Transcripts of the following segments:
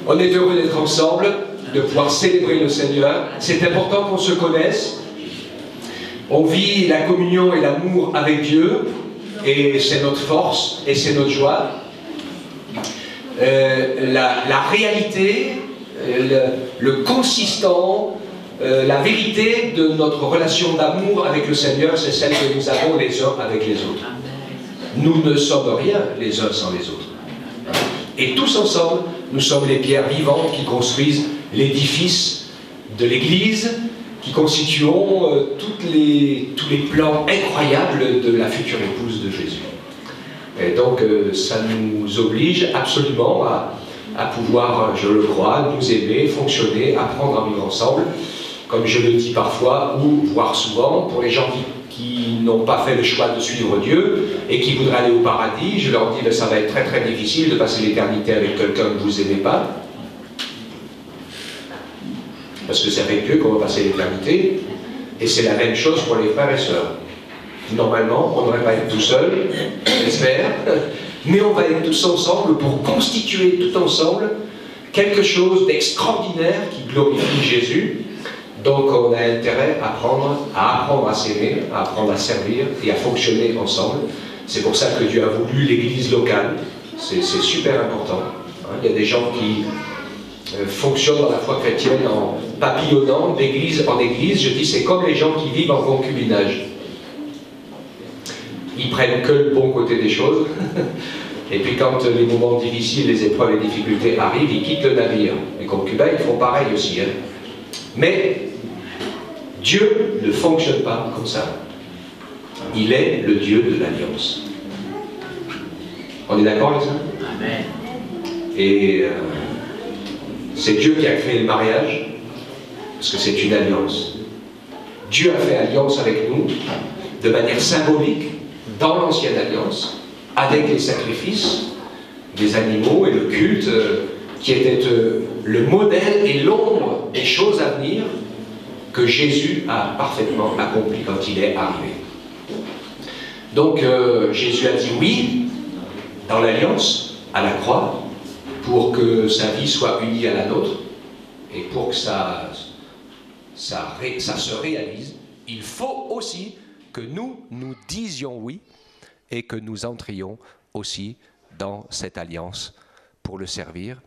On est heureux d'être ensemble, de pouvoir célébrer le Seigneur. C'est important qu'on se connaisse. On vit la communion et l'amour avec Dieu, et c'est notre force, et c'est notre joie. La réalité, le consistant, la vérité de notre relation d'amour avec le Seigneur, c'est celle que nous avons les uns avec les autres. Nous ne sommes rien les uns sans les autres. Et tous ensemble, nous sommes les pierres vivantes qui construisent l'édifice de l'Église, qui constituons tous les plans incroyables de la future épouse de Jésus. Et donc ça nous oblige absolument à pouvoir, je le crois, nous aimer, fonctionner, apprendre à vivre ensemble, comme je le dis parfois, ou voire souvent, pour les gens qui n'ont pas fait le choix de suivre Dieu et qui voudraient aller au paradis, je leur dis que ça va être très très difficile de passer l'éternité avec quelqu'un que vous n'aimez pas. Parce que c'est avec Dieu qu'on va passer l'éternité, et c'est la même chose pour les frères et sœurs. Normalement, on ne devrait pas être tout seul, j'espère, mais on va être tous ensemble pour constituer tout ensemble quelque chose d'extraordinaire qui glorifie Jésus. Donc on a intérêt à apprendre à s'aimer, à apprendre à servir et à fonctionner ensemble. C'est pour ça que Dieu a voulu l'Église locale, c'est super important. Il y a des gens qui fonctionnent dans la foi chrétienne en papillonnant d'église en église. Je dis c'est comme les gens qui vivent en concubinage. Ils prennent que le bon côté des choses et puis quand les moments difficiles, les épreuves et les difficultés arrivent, ils quittent le navire. Les concubins, ils font pareil aussi. Mais Dieu ne fonctionne pas comme ça. Il est le Dieu de l'alliance. On est d'accord avec ça? Amen. Et c'est Dieu qui a créé le mariage, parce que c'est une alliance. Dieu a fait alliance avec nous, de manière symbolique, dans l'ancienne alliance, avec les sacrifices des animaux et le culte, qui était le modèle et l'ombre des choses à venir, que Jésus a parfaitement accompli quand il est arrivé. Donc Jésus a dit oui, dans l'alliance, à la croix, pour que sa vie soit unie à la nôtre, et pour que ça se réalise, il faut aussi que nous disions oui, et que nous entrions aussi dans cette alliance pour le servir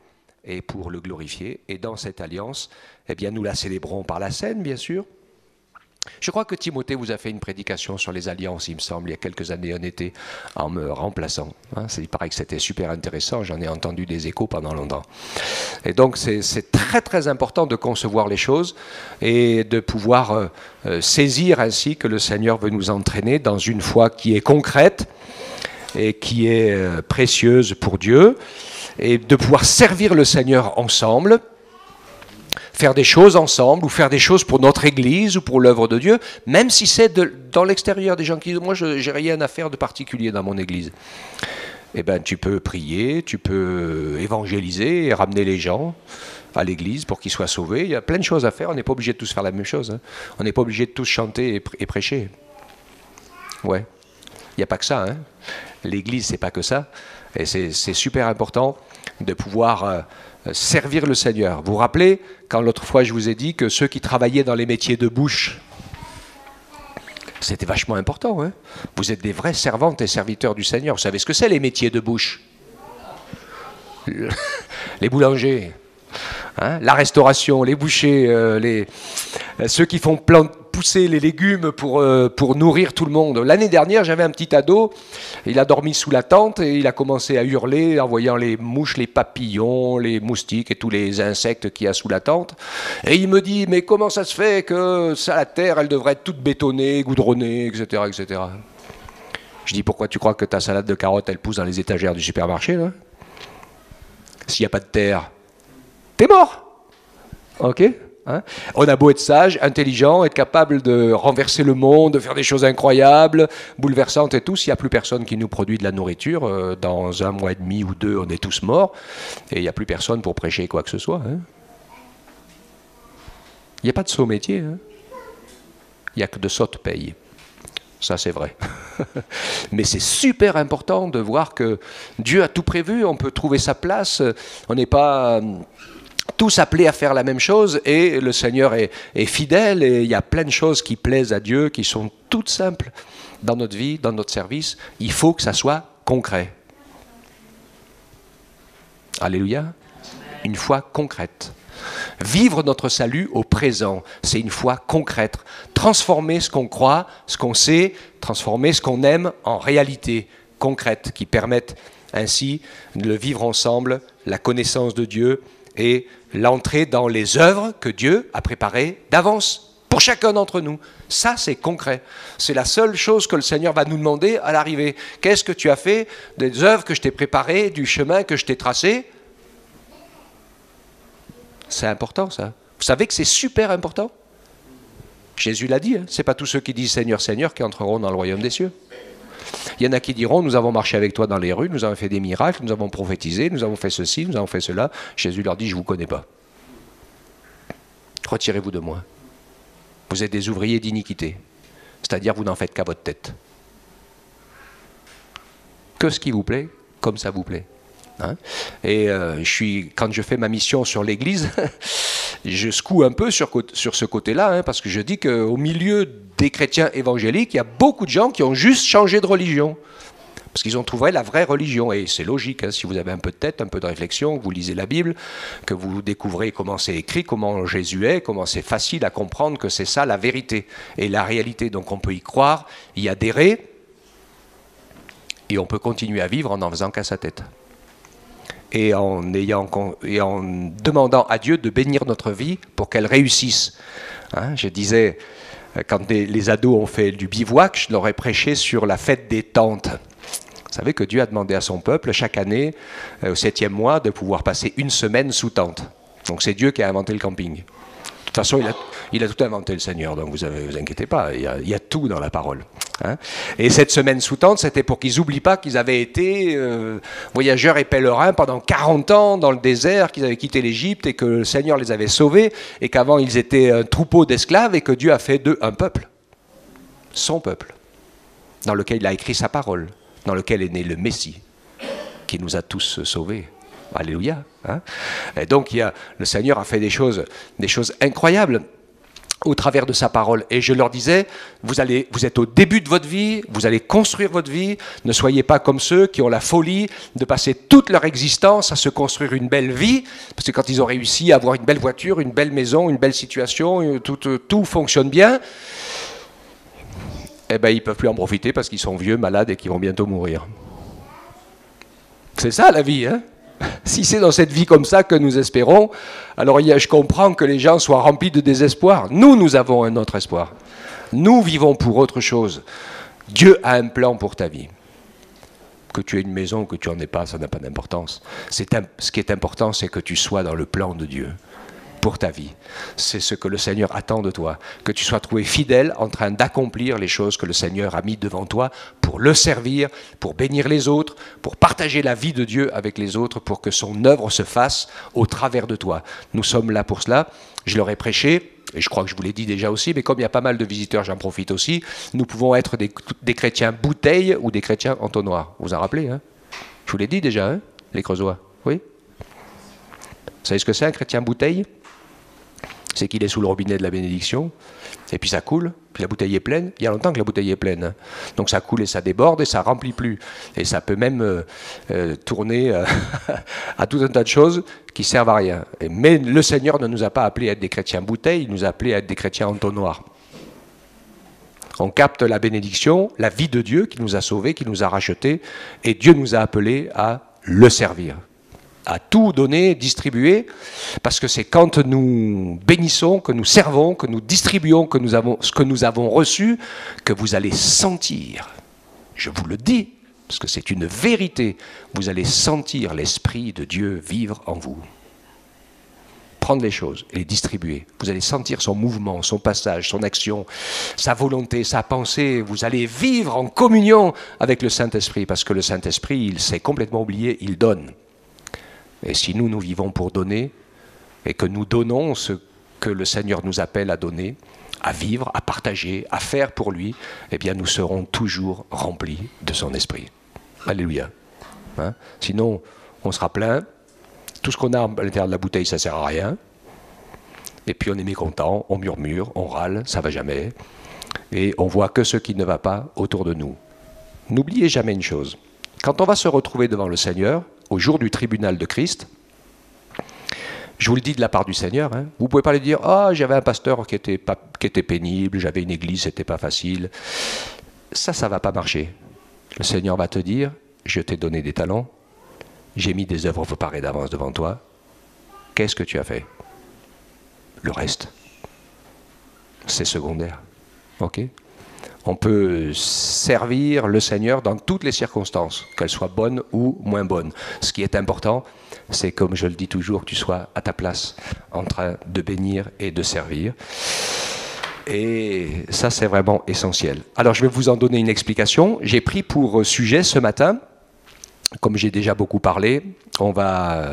et pour le glorifier. Et dans cette alliance, eh bien, nous la célébrons par la scène, bien sûr. Je crois que Timothée vous a fait une prédication sur les alliances, il me semble, il y a quelques années, en été, en me remplaçant. Il paraît que c'était super intéressant, j'en ai entendu des échos pendant longtemps. Et donc c'est très très important de concevoir les choses et de pouvoir saisir ainsi que le Seigneur veut nous entraîner dans une foi qui est concrète et qui est précieuse pour Dieu, et de pouvoir servir le Seigneur ensemble, faire des choses ensemble, ou faire des choses pour notre Église ou pour l'œuvre de Dieu, même si c'est dans l'extérieur, des gens qui disent « moi je n'ai rien à faire de particulier dans mon Église ». Eh bien tu peux prier, tu peux évangéliser et ramener les gens à l'Église pour qu'ils soient sauvés. Il y a plein de choses à faire, on n'est pas obligé de tous faire la même chose. On n'est pas obligé de tous chanter et prêcher. Ouais, il n'y a pas que ça. L'Église, c'est pas que ça. Et c'est super important de pouvoir servir le Seigneur. Vous vous rappelez, quand l'autre fois je vous ai dit que ceux qui travaillaient dans les métiers de bouche, c'était vachement important. Vous êtes des vraies servantes et serviteurs du Seigneur. Vous savez ce que c'est les métiers de bouche? Les boulangers, la restauration, les bouchers, ceux qui font pousser les légumes pour nourrir tout le monde. L'année dernière, j'avais un petit ado, il a dormi sous la tente et il a commencé à hurler en voyant les mouches, les papillons, les moustiques et tous les insectes qu'il y a sous la tente. Et il me dit, mais comment ça se fait que ça, la terre, elle devrait être toute bétonnée, goudronnée, etc., etc. Je dis, pourquoi tu crois que ta salade de carottes, elle pousse dans les étagères du supermarché, là? S'il n'y a pas de terre, t'es mort. Ok? On a beau être sage, intelligent, être capable de renverser le monde, de faire des choses incroyables, bouleversantes et tout, s'il n'y a plus personne qui nous produit de la nourriture, dans 1 mois et demi ou 2, on est tous morts, et il n'y a plus personne pour prêcher quoi que ce soit. Il n'y a pas de sot métier, il n'y a que de sottes payes. Ça c'est vrai. Mais c'est super important de voir que Dieu a tout prévu, on peut trouver sa place, on n'est pas tous appelés à faire la même chose, et le Seigneur est fidèle, et il y a plein de choses qui plaisent à Dieu, qui sont toutes simples dans notre vie, dans notre service. Il faut que ça soit concret. Alléluia. Une foi concrète. Vivre notre salut au présent, c'est une foi concrète. Transformer ce qu'on croit, ce qu'on sait, transformer ce qu'on aime en réalité concrète, qui permettent ainsi de le vivre ensemble, la connaissance de Dieu et l'entrée dans les œuvres que Dieu a préparées d'avance pour chacun d'entre nous. Ça, c'est concret. C'est la seule chose que le Seigneur va nous demander à l'arrivée. Qu'est-ce que tu as fait des œuvres que je t'ai préparées, du chemin que je t'ai tracé? C'est important, ça. Vous savez que c'est super important. Jésus l'a dit, hein, ce n'est pas tous ceux qui disent Seigneur, Seigneur qui entreront dans le royaume des cieux. Il y en a qui diront, nous avons marché avec toi dans les rues, nous avons fait des miracles, nous avons prophétisé, nous avons fait ceci, nous avons fait cela. Jésus leur dit, je ne vous connais pas. Retirez-vous de moi. Vous êtes des ouvriers d'iniquité. C'est-à-dire, vous n'en faites qu'à votre tête. Que ce qui vous plaît, comme ça vous plaît. Hein? Et quand je fais ma mission sur l'Église, je secoue un peu sur ce côté-là, hein, parce que je dis qu'au milieu des chrétiens évangéliques, il y a beaucoup de gens qui ont juste changé de religion. Parce qu'ils ont trouvé la vraie religion. Et c'est logique, hein, si vous avez un peu de tête, un peu de réflexion, que vous lisez la Bible, que vous découvrez comment c'est écrit, comment Jésus est, comment c'est facile à comprendre que c'est ça la vérité et la réalité. Donc on peut y croire, y adhérer, et on peut continuer à vivre en faisant qu'à sa tête. Et en demandant à Dieu de bénir notre vie pour qu'elle réussisse. Hein, je disais, quand les ados ont fait du bivouac, je leur ai prêché sur la fête des tentes. Vous savez que Dieu a demandé à son peuple, chaque année, au 7e mois, de pouvoir passer une semaine sous tente. Donc c'est Dieu qui a inventé le camping. De toute façon, il a tout inventé, le Seigneur, donc vous inquiétez pas, il y a tout dans la parole. Hein. Et cette semaine sous tente, c'était pour qu'ils n'oublient pas qu'ils avaient été voyageurs et pèlerins pendant 40 ans dans le désert, qu'ils avaient quitté l'Égypte et que le Seigneur les avait sauvés, et qu'avant ils étaient un troupeau d'esclaves et que Dieu a fait d'eux un peuple, son peuple, dans lequel il a écrit sa parole, dans lequel est né le Messie, qui nous a tous sauvés. Alléluia. Hein. Et donc le Seigneur a fait des choses incroyables au travers de sa parole. Et je leur disais, vous êtes au début de votre vie, vous allez construire votre vie, ne soyez pas comme ceux qui ont la folie de passer toute leur existence à se construire une belle vie, parce que quand ils ont réussi à avoir une belle voiture, une belle maison, une belle situation, tout fonctionne bien, eh ben ils ne peuvent plus en profiter parce qu'ils sont vieux, malades et qu'ils vont bientôt mourir. C'est ça la vie, hein? Si c'est dans cette vie comme ça que nous espérons, alors je comprends que les gens soient remplis de désespoir. Nous avons un autre espoir. Nous vivons pour autre chose. Dieu a un plan pour ta vie. Que tu aies une maison ou que tu n'en aies pas, ça n'a pas d'importance. Ce qui est important, c'est que tu sois dans le plan de Dieu pour ta vie. C'est ce que le Seigneur attend de toi. Que tu sois trouvé fidèle en train d'accomplir les choses que le Seigneur a mis devant toi pour le servir, pour bénir les autres, pour partager la vie de Dieu avec les autres, pour que son œuvre se fasse au travers de toi. Nous sommes là pour cela. Je leur ai prêché, et je crois que je vous l'ai dit déjà aussi, mais comme il y a pas mal de visiteurs, j'en profite aussi, nous pouvons être des chrétiens bouteilles ou des chrétiens entonnoirs. Vous vous en rappelez, hein? Je vous l'ai dit déjà, hein, les Creusois. Oui? Vous savez ce que c'est un chrétien bouteille? C'est qu'il est sous le robinet de la bénédiction, et puis ça coule, puis la bouteille est pleine. Il y a longtemps que la bouteille est pleine. Hein. Donc ça coule et ça déborde et ça remplit plus. Et ça peut même tourner à tout un tas de choses qui servent à rien. Mais le Seigneur ne nous a pas appelés à être des chrétiens bouteilles, il nous a appelés à être des chrétiens entonnoirs. On capte la bénédiction, la vie de Dieu qui nous a sauvés, qui nous a rachetés, et Dieu nous a appelés à le servir. À tout donner, distribuer, parce que c'est quand nous bénissons, que nous servons, que nous distribuons, ce que nous avons reçu, que vous allez sentir, je vous le dis, parce que c'est une vérité, vous allez sentir l'Esprit de Dieu vivre en vous. Prendre les choses et les distribuer. Vous allez sentir son mouvement, son passage, son action, sa volonté, sa pensée. Vous allez vivre en communion avec le Saint-Esprit, parce que le Saint-Esprit, il s'est complètement oublié, il donne. Et si nous vivons pour donner, et que nous donnons ce que le Seigneur nous appelle à donner, à vivre, à partager, à faire pour lui, eh bien nous serons toujours remplis de son esprit. Alléluia. Hein? Sinon, on sera plein. Tout ce qu'on a à l'intérieur de la bouteille, ça ne sert à rien. Et puis on est mécontent, on murmure, on râle, ça ne va jamais. Et on voit que ce qui ne va pas autour de nous. N'oubliez jamais une chose. Quand on va se retrouver devant le Seigneur, au jour du tribunal de Christ, je vous le dis de la part du Seigneur, hein, vous ne pouvez pas lui dire « Ah, j'avais un pasteur qui était pénible, j'avais une église, c'était pas facile. » Ça ne va pas marcher. Le Seigneur va te dire « Je t'ai donné des talents, j'ai mis des œuvres préparées d'avance devant toi. Qu'est-ce que tu as fait ?» Le reste, c'est secondaire. Ok ? On peut servir le Seigneur dans toutes les circonstances, qu'elles soient bonnes ou moins bonnes. Ce qui est important, c'est, comme je le dis toujours, que tu sois à ta place, en train de bénir et de servir. Et ça, c'est vraiment essentiel. Alors, je vais vous en donner une explication. J'ai pris pour sujet ce matin, comme j'ai déjà beaucoup parlé, on va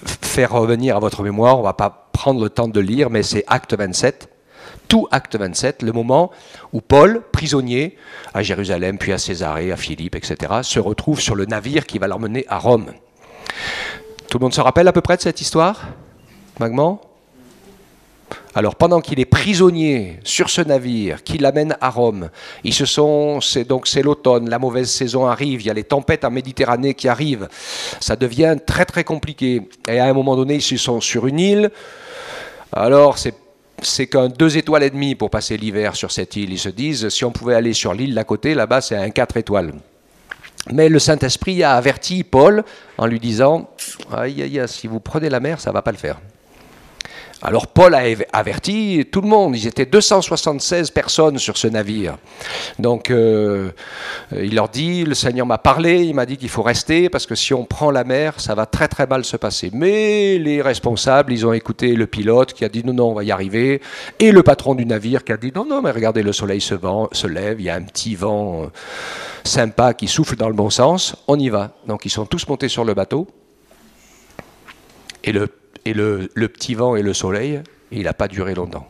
faire revenir à votre mémoire, on ne va pas prendre le temps de lire, mais c'est Acte 27. Tout Acte 27, le moment où Paul, prisonnier à Jérusalem, puis à Césarée, à Philippe, etc., se retrouve sur le navire qui va l'emmener à Rome. Tout le monde se rappelle à peu près de cette histoire, vaguement ? Alors, pendant qu'il est prisonnier sur ce navire qui l'amène à Rome, c'est l'automne, la mauvaise saison arrive, il y a les tempêtes en Méditerranée qui arrivent, ça devient très très compliqué. Et à un moment donné, ils sont sur une île, alors c'est qu'un 2 étoiles et demi pour passer l'hiver sur cette île. Ils se disent, si on pouvait aller sur l'île d'à côté, là-bas c'est un 4 étoiles. Mais le Saint-Esprit a averti Paul en lui disant, aïe aïe aïe, si vous prenez la mer, ça ne va pas le faire. Alors Paul a averti tout le monde, ils étaient 276 personnes sur ce navire. Donc il leur dit, le Seigneur m'a parlé, il m'a dit qu'il faut rester parce que si on prend la mer, ça va très très mal se passer. Mais les responsables, ils ont écouté le pilote qui a dit non, on va y arriver. Et le patron du navire qui a dit non, mais regardez, le soleil se lève, il y a un petit vent sympa qui souffle dans le bon sens, on y va. Donc ils sont tous montés sur le bateau. Et le petit vent et le soleil, il n'a pas duré longtemps.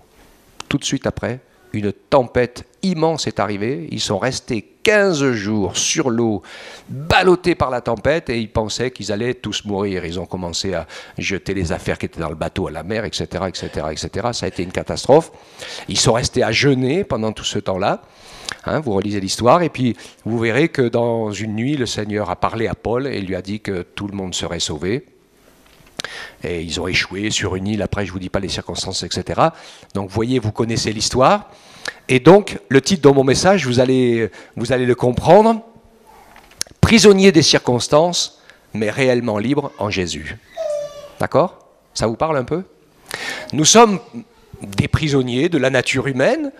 Tout de suite après, une tempête immense est arrivée. Ils sont restés 15 jours sur l'eau, ballottés par la tempête, et ils pensaient qu'ils allaient tous mourir. Ils ont commencé à jeter les affaires qui étaient dans le bateau à la mer, etc., etc., etc. Ça a été une catastrophe. Ils sont restés à jeûner pendant tout ce temps-là. Hein, vous relisez l'histoire, et puis vous verrez que dans une nuit, le Seigneur a parlé à Paul et lui a dit que tout le monde serait sauvé. Et ils ont échoué sur une île, après je ne vous dis pas les circonstances, etc. Donc vous voyez, vous connaissez l'histoire. Et donc, le titre de mon message, vous allez le comprendre. Prisonnier des circonstances, mais réellement libre en Jésus. D'accord ? Ça vous parle un peu ? Nous sommes des prisonniers de la nature humaine,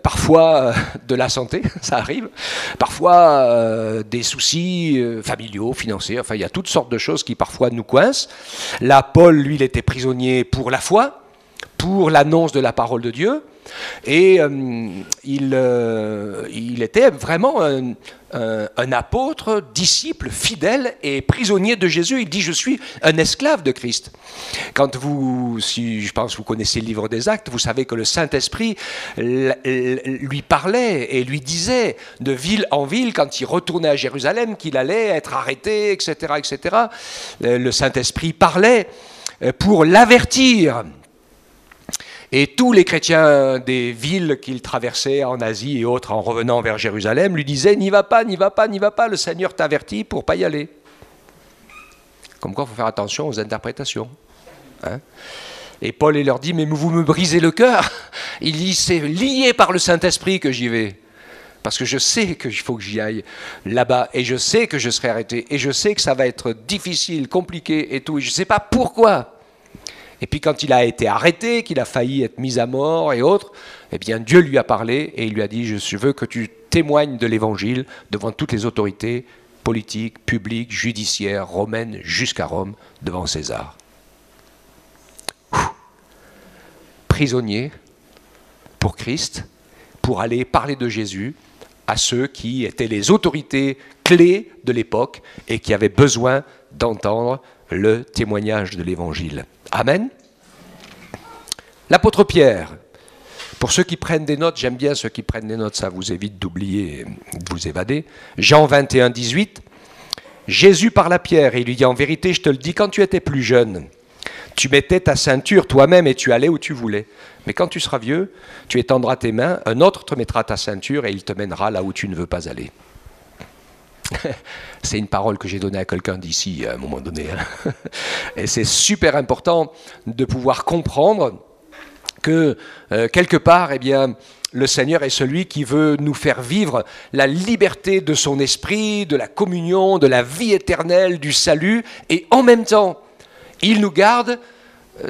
parfois de la santé, ça arrive, parfois des soucis familiaux, financiers, enfin il y a toutes sortes de choses qui parfois nous coincent. Là, Paul, lui, il était prisonnier pour la foi, pour l'annonce de la parole de Dieu, et il était vraiment un apôtre, disciple, fidèle et prisonnier de Jésus. Il dit, je suis un esclave de Christ. Si je pense que vous connaissez le livre des Actes, vous savez que le Saint-Esprit lui parlait et lui disait de ville en ville, quand il retournait à Jérusalem, qu'il allait être arrêté, etc., etc. Le Saint-Esprit parlait pour l'avertir. Et tous les chrétiens des villes qu'il traversait en Asie et autres, en revenant vers Jérusalem, lui disaient « N'y va pas, n'y va pas, n'y va pas, le Seigneur t'avertit pour ne pas y aller. » Comme quoi, il faut faire attention aux interprétations. Hein ? Et Paul leur dit « Mais vous me brisez le cœur. » Il dit « C'est lié par le Saint-Esprit que j'y vais. Parce que je sais qu'il faut que j'y aille là-bas, et je sais que je serai arrêté, et je sais que ça va être difficile, compliqué et tout, et je ne sais pas pourquoi. » Et puis quand il a été arrêté, qu'il a failli être mis à mort et autres, eh bien Dieu lui a parlé et il lui a dit « Je veux que tu témoignes de l'Évangile devant toutes les autorités politiques, publiques, judiciaires, romaines, jusqu'à Rome, devant César. » Prisonnier pour Christ, pour aller parler de Jésus à ceux qui étaient les autorités clés de l'époque et qui avaient besoin d'entendre le témoignage de l'Évangile. Amen. L'apôtre Pierre, Pour ceux qui prennent des notes, j'aime bien ceux qui prennent des notes, ça vous évite d'oublier et de vous évader. Jean 21, 18. Jésus parle à Pierre et il lui dit, en vérité, je te le dis, quand tu étais plus jeune, tu mettais ta ceinture toi-même et tu allais où tu voulais. Mais quand tu seras vieux, tu étendras tes mains, un autre te mettra ta ceinture et il te mènera là où tu ne veux pas aller. C'est une parole que j'ai donnée à quelqu'un d'ici à un moment donné. Et c'est super important de pouvoir comprendre que quelque part, eh bien, le Seigneur est celui qui veut nous faire vivre la liberté de son esprit, de la communion, de la vie éternelle, du salut, et en même temps, il nous garde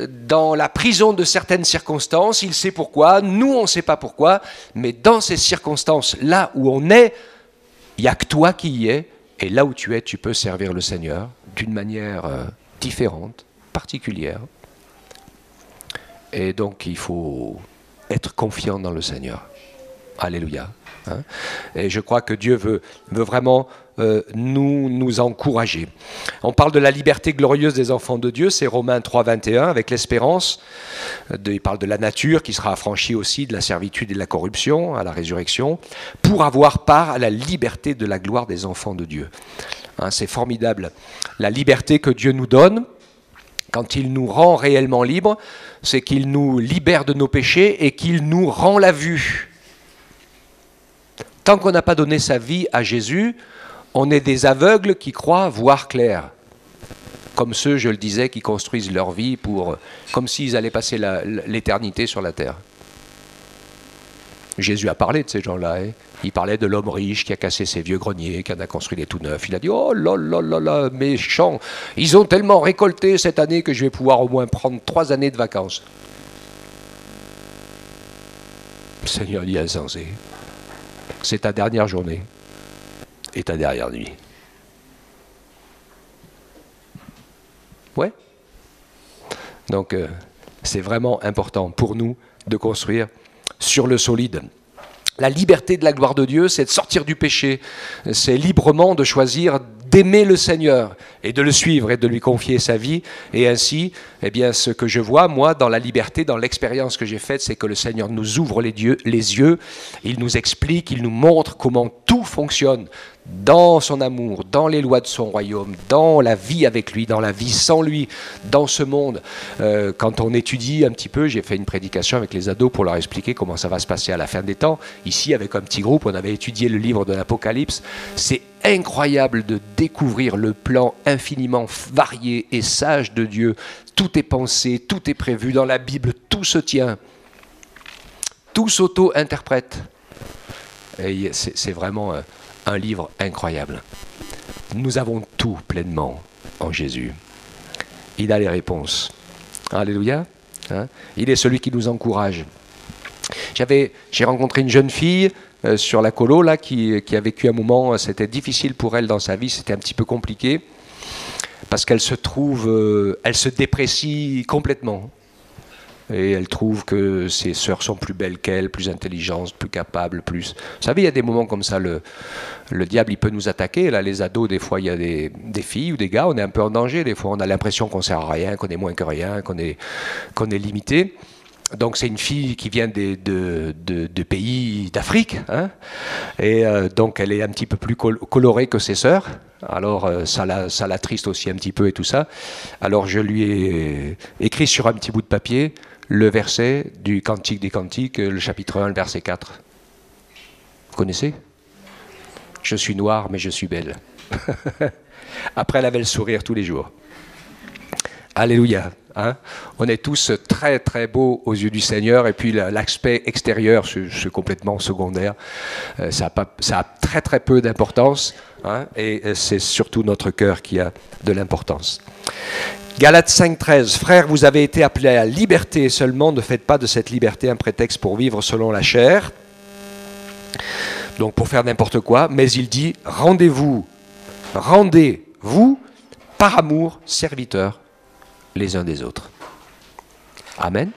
dans la prison de certaines circonstances, il sait pourquoi, nous on ne sait pas pourquoi, mais dans ces circonstances, là où on est, il n'y a que toi qui y es, et là où tu es, tu peux servir le Seigneur d'une manière différente, particulière. Et donc il faut être confiant dans le Seigneur. Alléluia. Hein? Et je crois que Dieu veut vraiment nous encourager. On parle de la liberté glorieuse des enfants de Dieu, c'est Romains 3, 21, avec l'espérance. Il parle de la nature qui sera affranchie aussi de la servitude et de la corruption à la résurrection, pour avoir part à la liberté de la gloire des enfants de Dieu. Hein, c'est formidable. La liberté que Dieu nous donne, quand il nous rend réellement libres, c'est qu'il nous libère de nos péchés et qu'il nous rend la vue. Tant qu'on n'a pas donné sa vie à Jésus, on est des aveugles qui croient voir clair. Comme ceux, je le disais, qui construisent leur vie comme s'ils allaient passer l'éternité sur la terre. Jésus a parlé de ces gens-là. Hein. Il parlait de l'homme riche qui a cassé ses vieux greniers, qui en a construit des tout neufs. Il a dit, oh là là là là, méchants. Ils ont tellement récolté cette année que je vais pouvoir au moins prendre 3 années de vacances. Le Seigneur dit, insensé. C'est ta dernière journée et ta dernière nuit. Ouais. Donc, c'est vraiment important pour nous de construire sur le solide. La liberté de la gloire de Dieu, c'est de sortir du péché. C'est librement de choisir d'aimer le Seigneur et de le suivre et de lui confier sa vie. Et ainsi, eh bien, ce que je vois, moi, dans la liberté, dans l'expérience que j'ai faite, c'est que le Seigneur nous ouvre les yeux, il nous explique, il nous montre comment tout fonctionne dans son amour, dans les lois de son royaume, dans la vie avec lui, dans la vie sans lui, dans ce monde. Quand on étudie un petit peu, j'ai fait une prédication avec les ados pour leur expliquer comment ça va se passer à la fin des temps. Ici, avec un petit groupe, on avait étudié le livre de l'Apocalypse. C'est incroyable de découvrir le plan infiniment varié et sage de Dieu. Tout est pensé, tout est prévu dans la Bible, tout se tient. Tout s'auto-interprète. Et c'est vraiment un livre incroyable. Nous avons tout pleinement en Jésus. Il a les réponses. Alléluia. Hein? Il est celui qui nous encourage. J'ai rencontré une jeune fille sur la colo là, qui a vécu un moment, c'était difficile pour elle dans sa vie, c'était un petit peu compliqué, parce qu'elle elle se déprécie complètement. Et elle trouve que ses sœurs sont plus belles qu'elle, plus intelligentes, plus capables, plus... Vous savez, il y a des moments comme ça, le diable, il peut nous attaquer. Là, les ados, des fois, il y a des filles ou des gars, on est un peu en danger. Des fois, on a l'impression qu'on ne sert à rien, qu'on est moins que rien, qu'on est limité. Donc, c'est une fille qui vient de pays d'Afrique. Hein, et donc, elle est un petit peu plus colorée que ses sœurs. Alors, ça l'attriste aussi un petit peu et tout ça. Alors, je lui ai écrit sur un petit bout de papier le verset du Cantique des Cantiques, le chapitre 1, le verset 4. Vous connaissez ? Je suis noire, mais je suis belle. Après, elle avait le sourire tous les jours. Alléluia. Hein? On est tous très très beaux aux yeux du Seigneur, et puis l'aspect extérieur, c'est complètement secondaire. Ça a très très peu d'importance, hein? Et c'est surtout notre cœur qui a de l'importance. Galates 5,13, frères, vous avez été appelés à la liberté, seulement ne faites pas de cette liberté un prétexte pour vivre selon la chair, donc pour faire n'importe quoi, mais il dit, rendez-vous par amour serviteurs les uns des autres. Amen.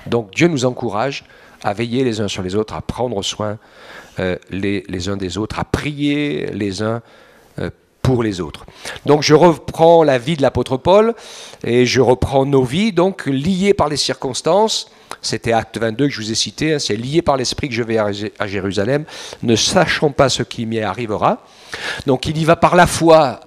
Donc Dieu nous encourage à veiller les uns sur les autres, à prendre soin les uns des autres, à prier les uns pour les autres. Donc je reprends la vie de l'apôtre Paul et je reprends nos vies, donc liées par les circonstances. c'était Acte 22 que je vous ai cité, hein, c'est lié par l'Esprit que je vais à Jérusalem, ne sachant pas ce qui m'y arrivera. Donc il y va par la foi,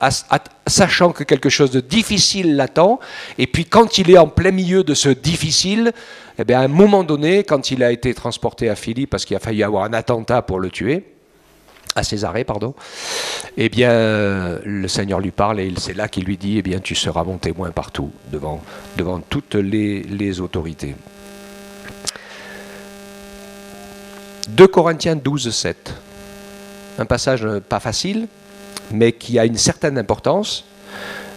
sachant que quelque chose de difficile l'attend, et puis quand il est en plein milieu de ce difficile, eh bien, à un moment donné, quand il a été transporté à Philippe, parce qu'il a failli avoir un attentat pour le tuer, à Césarée, pardon, eh bien, le Seigneur lui parle et c'est là qu'il lui dit, eh bien, tu seras mon témoin partout, devant toutes les autorités. 2 Corinthiens 12, 7. Un passage pas facile, mais qui a une certaine importance.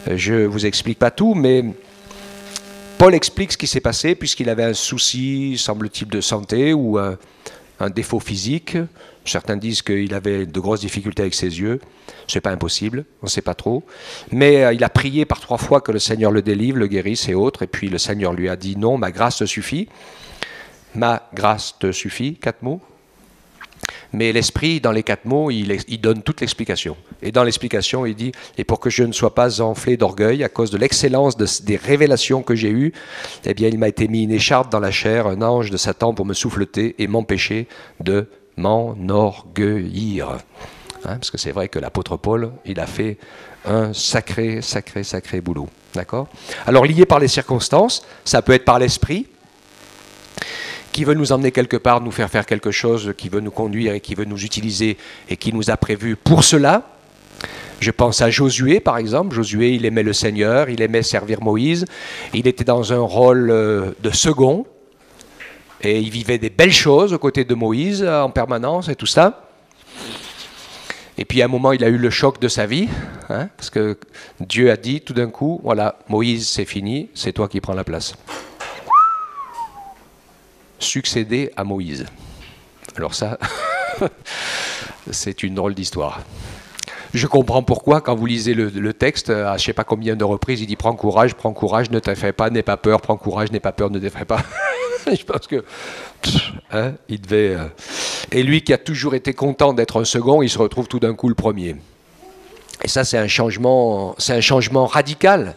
Je ne vous explique pas tout, mais Paul explique ce qui s'est passé puisqu'il avait un souci, semble-t-il, de santé ou un défaut physique. Certains disent qu'il avait de grosses difficultés avec ses yeux. Ce n'est pas impossible, on ne sait pas trop. Mais il a prié par 3 fois que le Seigneur le délivre, le guérisse et autres. Et puis le Seigneur lui a dit non, ma grâce te suffit. Ma grâce te suffit, 4 mots. Mais l'Esprit, dans les 4 mots, il donne toute l'explication. Et dans l'explication, il dit « Et pour que je ne sois pas enflé d'orgueil, à cause de l'excellence des révélations que j'ai eues, eh bien, il m'a été mis une écharpe dans la chair, un ange de Satan pour me souffleter et m'empêcher de m'enorgueillir. » Parce que c'est vrai que l'apôtre Paul, il a fait un sacré boulot. D'accord ? Alors, lié par les circonstances, ça peut être par l'Esprit, qui veut nous emmener quelque part, nous faire faire quelque chose, qui veut nous conduire et qui veut nous utiliser et qui nous a prévu pour cela. Je pense à Josué, par exemple. Josué, il aimait le Seigneur, il aimait servir Moïse. Il était dans un rôle de second et il vivait des belles choses aux côtés de Moïse en permanence et tout ça. Et puis à un moment, il a eu le choc de sa vie, parce que Dieu a dit tout d'un coup, voilà, Moïse, c'est fini, c'est toi qui prends la place. Succéder à Moïse. Alors ça, c'est une drôle d'histoire. Je comprends pourquoi, quand vous lisez le texte, à je ne sais pas combien de reprises, il dit « Prends courage, ne t'effraie pas, n'aie pas peur, prends courage, n'aie pas peur, ne t'effraie pas. » Je pense que, il devait... Et lui qui a toujours été content d'être un second, il se retrouve tout d'un coup le premier. Et ça, c'est un changement radical.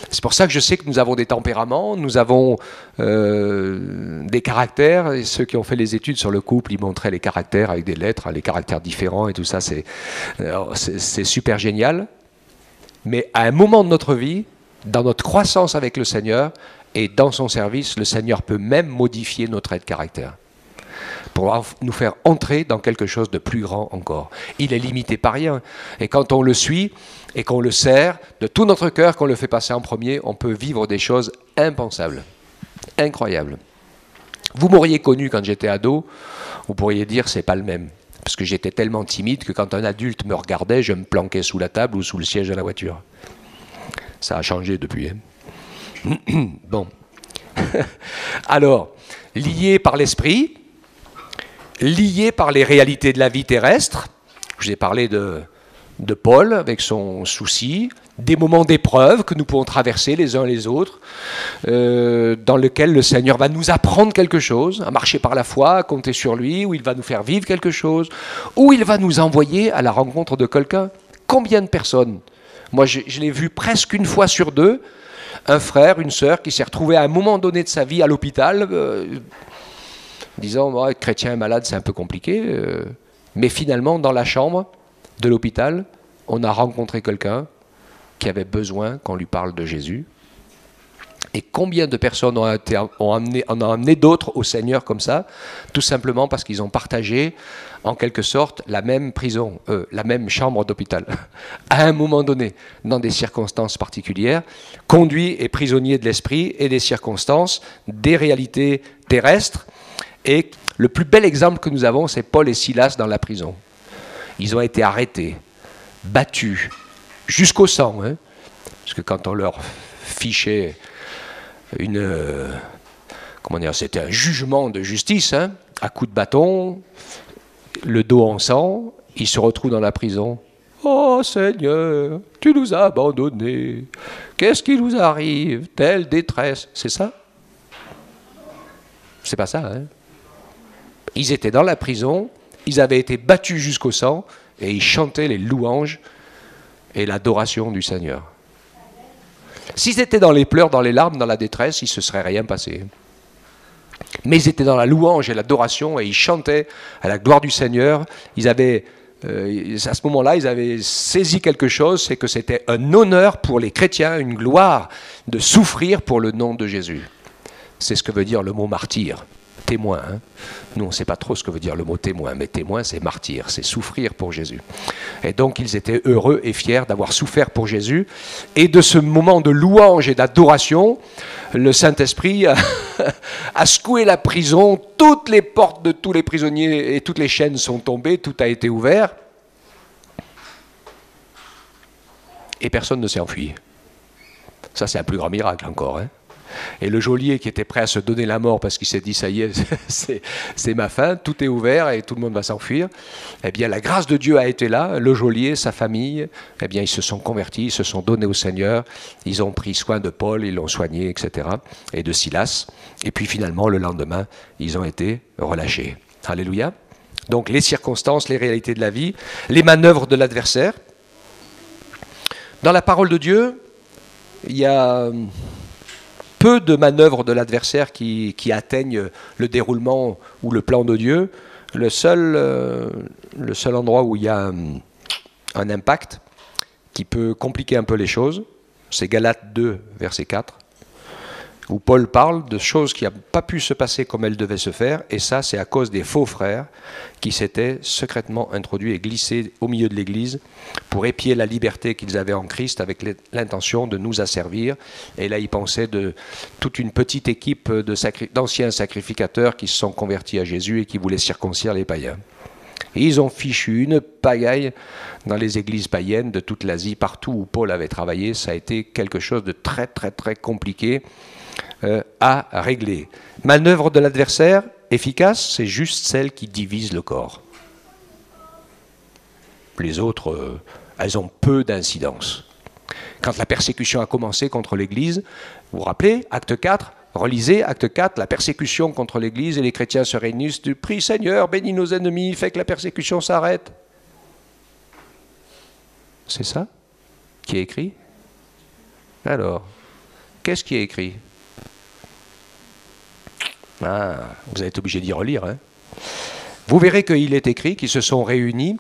C'est pour ça que je sais que nous avons des tempéraments, nous avons des caractères. Et ceux qui ont fait les études sur le couple, ils montraient les caractères avec des lettres, les caractères différents et tout ça. C'est super génial. Mais à un moment de notre vie, dans notre croissance avec le Seigneur et dans son service, le Seigneur peut même modifier nos traits de caractère pour nous faire entrer dans quelque chose de plus grand encore. Il est limité par rien. Et quand on le suit et qu'on le sert de tout notre cœur, qu'on le fait passer en premier, on peut vivre des choses impensables, incroyables. Vous m'auriez connu quand j'étais ado, vous pourriez dire c'est pas le même. Parce que j'étais tellement timide que quand un adulte me regardait, je me planquais sous la table ou sous le siège de la voiture. Ça a changé depuis. Bon. Alors, lié par l'esprit, lié par les réalités de la vie terrestre. Je vous ai parlé de Paul avec son souci, des moments d'épreuve que nous pouvons traverser les uns les autres, dans lesquels le Seigneur va nous apprendre quelque chose, à marcher par la foi, à compter sur lui, où il va nous faire vivre quelque chose, où il va nous envoyer à la rencontre de quelqu'un. Combien de personnes ? Moi, je l'ai vu presque une fois sur 2, un frère, une sœur qui s'est retrouvé à un moment donné de sa vie à l'hôpital, disant oh, être chrétien et malade c'est un peu compliqué, mais finalement dans la chambre de l'hôpital on a rencontré quelqu'un qui avait besoin qu'on lui parle de Jésus. Et combien de personnes ont amené d'autres au Seigneur comme ça, tout simplement parce qu'ils ont partagé en quelque sorte la même prison, la même chambre d'hôpital, à un moment donné, dans des circonstances particulières, conduits et prisonniers de l'esprit et des circonstances, des réalités terrestres. Et le plus bel exemple que nous avons, c'est Paul et Silas dans la prison. Ils ont été arrêtés, battus, jusqu'au sang. Parce que quand on leur fichait c'était un jugement de justice, à coups de bâton, le dos en sang, ils se retrouvent dans la prison. Oh Seigneur, tu nous as abandonnés. Qu'est-ce qui nous arrive? Telle détresse. C'est ça? C'est pas ça, Ils étaient dans la prison, ils avaient été battus jusqu'au sang, et ils chantaient les louanges et l'adoration du Seigneur. S'ils étaient dans les pleurs, dans les larmes, dans la détresse, il ne se serait rien passé. Mais ils étaient dans la louange et l'adoration et ils chantaient à la gloire du Seigneur. Ils avaient, à ce moment-là, ils avaient saisi quelque chose, c'est que c'était un honneur pour les chrétiens, une gloire de souffrir pour le nom de Jésus. C'est ce que veut dire le mot martyr, témoin. Hein. Nous, on ne sait pas trop ce que veut dire le mot témoin, mais témoin, c'est martyr, c'est souffrir pour Jésus. Et donc, ils étaient heureux et fiers d'avoir souffert pour Jésus. Et de ce moment de louange et d'adoration, le Saint-Esprit a secoué la prison, toutes les portes de tous les prisonniers et toutes les chaînes sont tombées, tout a été ouvert. Et personne ne s'est enfui. Ça, c'est un plus grand miracle encore, hein. Et le geôlier qui était prêt à se donner la mort parce qu'il s'est dit, ça y est, c'est ma fin, tout est ouvert et tout le monde va s'enfuir, eh bien la grâce de Dieu a été là, le geôlier, sa famille, eh bien ils se sont convertis, ils se sont donnés au Seigneur, ils ont pris soin de Paul, ils l'ont soigné, etc., et de Silas, et puis finalement le lendemain, ils ont été relâchés. Alléluia. Donc les circonstances, les réalités de la vie, les manœuvres de l'adversaire. Dans la parole de Dieu, il y a peu de manœuvres de l'adversaire qui atteignent le déroulement ou le plan de Dieu. Le seul endroit où il y a un impact qui peut compliquer un peu les choses, c'est Galates 2, verset 4, où Paul parle de choses qui n'ont pas pu se passer comme elles devaient se faire, et ça c'est à cause des faux frères qui s'étaient secrètement introduits et glissés au milieu de l'Église pour épier la liberté qu'ils avaient en Christ avec l'intention de nous asservir. Et là ils pensaient de toute une petite équipe d'anciens sacrificateurs qui se sont convertis à Jésus et qui voulaient circoncire les païens. Et ils ont fichu une pagaille dans les églises païennes de toute l'Asie, partout où Paul avait travaillé. Ça a été quelque chose de très très très compliqué à régler. Manœuvre de l'adversaire efficace, c'est juste celle qui divise le corps. Les autres, elles ont peu d'incidence. Quand la persécution a commencé contre l'Église, vous vous rappelez, acte 4, relisez acte 4, la persécution contre l'Église et les chrétiens se réunissent, tu pries Seigneur, bénis nos ennemis, fais que la persécution s'arrête. C'est ça qui est écrit? Alors, qu'est-ce qui est écrit? Ah, vous allez être obligé d'y relire. Hein. Vous verrez qu'il est écrit qu'ils se sont réunis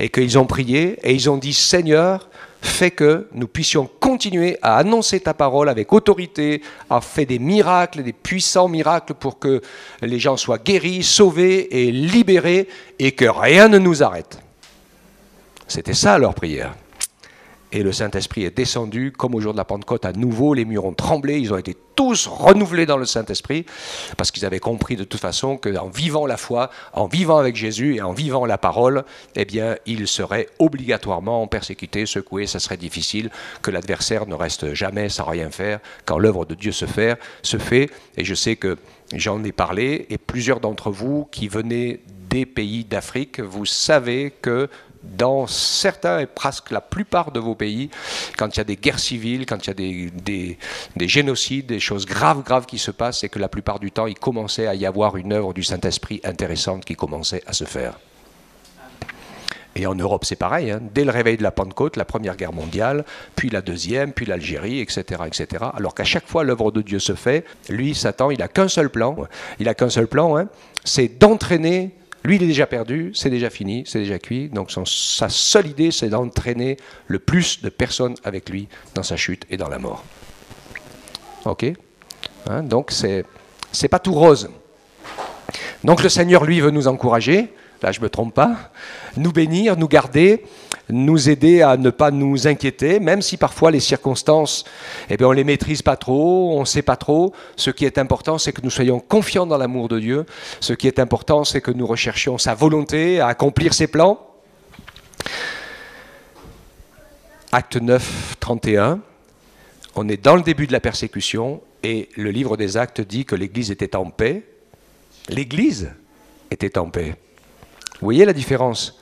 et qu'ils ont prié et ils ont dit « Seigneur, fais que nous puissions continuer à annoncer ta parole avec autorité, à faire des miracles, des puissants miracles pour que les gens soient guéris, sauvés et libérés et que rien ne nous arrête. » C'était ça leur prière. Et le Saint-Esprit est descendu, comme au jour de la Pentecôte, à nouveau, les murs ont tremblé, ils ont été tous renouvelés dans le Saint-Esprit, parce qu'ils avaient compris de toute façon qu'en vivant la foi, en vivant avec Jésus et en vivant la parole, eh bien, ils seraient obligatoirement persécutés, secoués, ça serait difficile, que l'adversaire ne reste jamais sans rien faire, quand l'œuvre de Dieu se fait, et je sais que j'en ai parlé, et plusieurs d'entre vous qui venez des pays d'Afrique, vous savez que dans certains et presque la plupart de vos pays, quand il y a des guerres civiles, quand il y a des génocides, des choses graves qui se passent, c'est que la plupart du temps, il commençait à y avoir une œuvre du Saint-Esprit intéressante qui commençait à se faire. Et en Europe, c'est pareil, hein. Dès le réveil de la Pentecôte, la Première Guerre mondiale, puis la Deuxième, puis l'Algérie, etc., etc. Alors qu'à chaque fois, l'œuvre de Dieu se fait, lui, Satan, il n'a qu'un seul plan, hein, c'est d'entraîner. Lui, il est déjà perdu, c'est déjà fini, c'est déjà cuit. Donc sa seule idée, c'est d'entraîner le plus de personnes avec lui dans sa chute et dans la mort. Ok, hein, donc c'est pas tout rose. Donc le Seigneur, lui, veut nous encourager. Là, je ne me trompe pas. Nous bénir, nous garder, nous aider à ne pas nous inquiéter, même si parfois les circonstances, eh bien, on ne les maîtrise pas trop, on ne sait pas trop. Ce qui est important, c'est que nous soyons confiants dans l'amour de Dieu. Ce qui est important, c'est que nous recherchions sa volonté à accomplir ses plans. Acte 9, 31. On est dans le début de la persécution et le livre des Actes dit que l'Église était en paix. L'Église était en paix. Vous voyez la différence?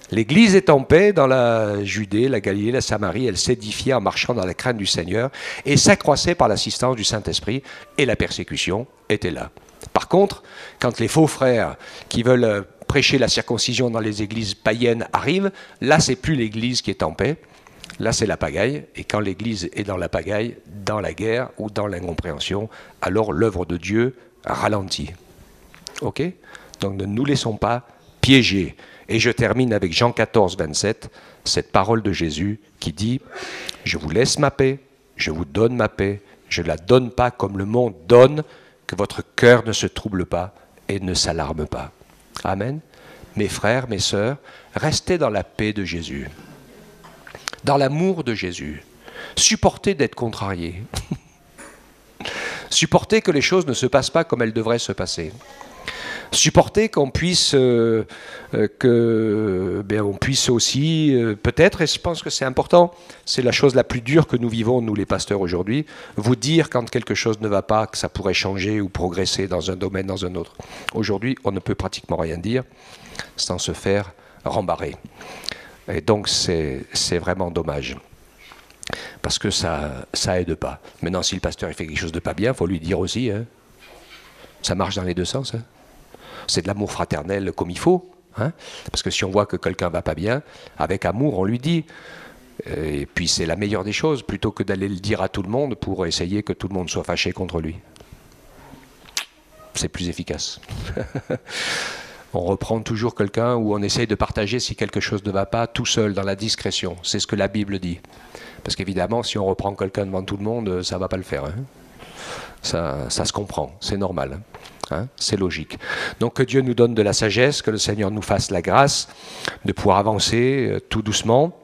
L'Église est en paix dans la Judée, la Galilée, la Samarie. Elle s'édifiait en marchant dans la crainte du Seigneur et s'accroissait par l'assistance du Saint-Esprit. Et la persécution était là. Par contre, quand les faux frères qui veulent prêcher la circoncision dans les églises païennes arrivent, là, c'est plus l'Église qui est en paix. Là, c'est la pagaille. Et quand l'Église est dans la pagaille, dans la guerre ou dans l'incompréhension, alors l'œuvre de Dieu ralentit. Ok? Donc ne nous laissons pas piéger. Et je termine avec Jean 14, 27, cette parole de Jésus qui dit « Je vous laisse ma paix, je vous donne ma paix, je ne la donne pas comme le monde donne, que votre cœur ne se trouble pas et ne s'alarme pas. » Amen. Mes frères, mes sœurs, restez dans la paix de Jésus, dans l'amour de Jésus. Supportez d'être contrariés. Supportez que les choses ne se passent pas comme elles devraient se passer. Supporter qu'on puisse, on puisse aussi, peut-être, et je pense que c'est important, c'est la chose la plus dure que nous vivons, nous les pasteurs aujourd'hui, vous dire quand quelque chose ne va pas, que ça pourrait changer ou progresser dans un domaine, dans un autre. Aujourd'hui, on ne peut pratiquement rien dire sans se faire rembarrer. Et donc, c'est vraiment dommage. Parce que ça aide pas. Maintenant, si le pasteur il fait quelque chose de pas bien, il faut lui dire aussi. Hein. Ça marche dans les deux sens. Hein. C'est de l'amour fraternel comme il faut. Hein. Parce que si on voit que quelqu'un va pas bien, avec amour, on lui dit. Et puis c'est la meilleure des choses, plutôt que d'aller le dire à tout le monde pour essayer que tout le monde soit fâché contre lui. C'est plus efficace. On reprend toujours quelqu'un ou on essaye de partager si quelque chose ne va pas tout seul, dans la discrétion. C'est ce que la Bible dit. Parce qu'évidemment, si on reprend quelqu'un devant tout le monde, ça ne va pas le faire. Hein. Ça se comprend, c'est normal. Hein, c'est logique. Donc que Dieu nous donne de la sagesse, que le Seigneur nous fasse la grâce de pouvoir avancer tout doucement,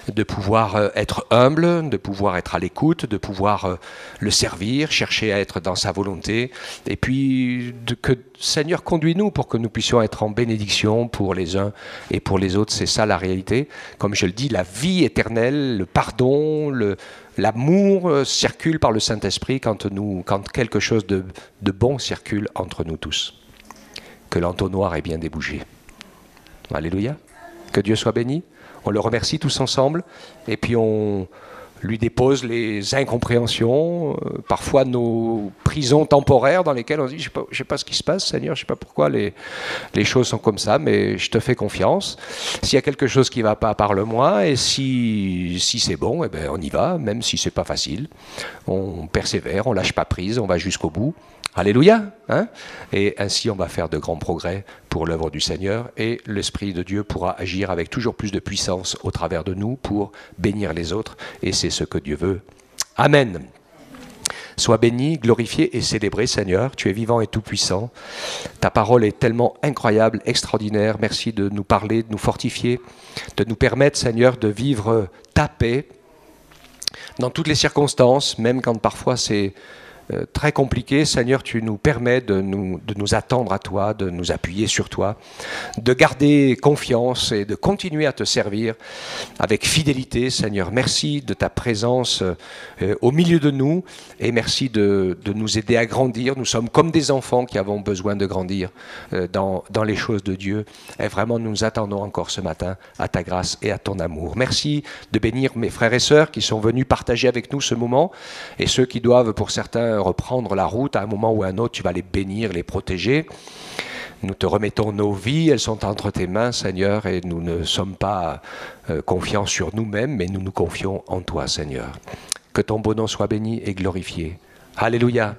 de pouvoir être humble, de pouvoir être à l'écoute, de pouvoir le servir, chercher à être dans sa volonté, et puis que Seigneur conduis-nous pour que nous puissions être en bénédiction pour les uns et pour les autres. C'est ça la réalité. Comme je le dis, la vie éternelle, le pardon, l'amour circule par le Saint-Esprit quand quelque chose de bon circule entre nous tous. Que l'entonnoir est bien débouché. Alléluia. Que Dieu soit béni. On le remercie tous ensemble et puis on lui dépose les incompréhensions, parfois nos prisons temporaires dans lesquelles on dit je sais pas ce qui se passe, Seigneur, je ne sais pas pourquoi les choses sont comme ça, mais je te fais confiance. S'il y a quelque chose qui ne va pas, parle-moi, et si c'est bon, eh ben on y va, même si ce n'est pas facile. On persévère, on ne lâche pas prise, on va jusqu'au bout. Alléluia, hein? Et ainsi on va faire de grands progrès pour l'œuvre du Seigneur et l'Esprit de Dieu pourra agir avec toujours plus de puissance au travers de nous pour bénir les autres et c'est ce que Dieu veut. Amen. Sois béni, glorifié et célébré, Seigneur. Tu es vivant et tout-puissant. Ta parole est tellement incroyable, extraordinaire. Merci de nous parler, de nous fortifier, de nous permettre, Seigneur, de vivre ta paix dans toutes les circonstances, même quand parfois c'est très compliqué. Seigneur, tu nous permets de nous attendre à toi, de nous appuyer sur toi, de garder confiance et de continuer à te servir avec fidélité. Seigneur, merci de ta présence au milieu de nous et merci de nous aider à grandir. Nous sommes comme des enfants qui avons besoin de grandir dans les choses de Dieu. Et vraiment, nous nous attendons encore ce matin à ta grâce et à ton amour. Merci de bénir mes frères et sœurs qui sont venus partager avec nous ce moment et ceux qui doivent, pour certains, reprendre la route à un moment ou à un autre, tu vas les bénir, les protéger. Nous te remettons nos vies, elles sont entre tes mains, Seigneur, et nous ne sommes pas confiants sur nous-mêmes, mais nous nous confions en toi, Seigneur. Que ton beau nom soit béni et glorifié. Alléluia.